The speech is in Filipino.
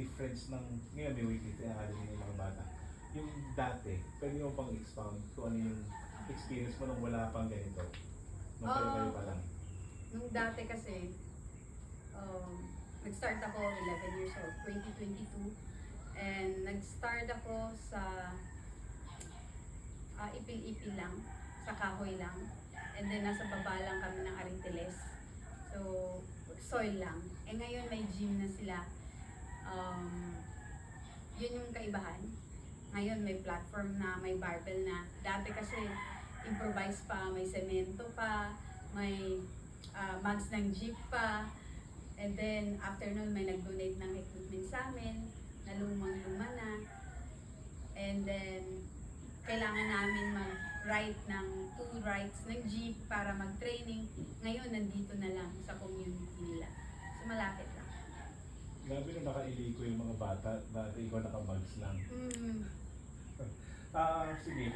difference ng, ngayon may weightlifting academy ng mga bata. Yung dati, pwede mo pang expound kung ano yung experience mo nung wala pang ganito. Nung kayo pa lang. Nung dati kasi, nag-start ako 11 years old, 2022. And nag-start ako sa ipil-ipil lang, sa kahoy lang. And then nasa baba lang kami ng Ariteles. So, soil lang. Eh ngayon may gym na sila. Yun yung kaibahan. Ngayon may platform na, may barbell na. Dati kasi improvise pa, may semento pa, may mags ng jeep pa. And then after nun may nag-donate ng equipment sa amin na lumang-luma na. And then kailangan namin mag-ride ng 2 rides ng jeep para mag-training. Ngayon nandito na lang sa community nila. So malapit lang. Grabe na nakailiko yung mga bata, dati ikaw naka-bags lang. Mm. Sige.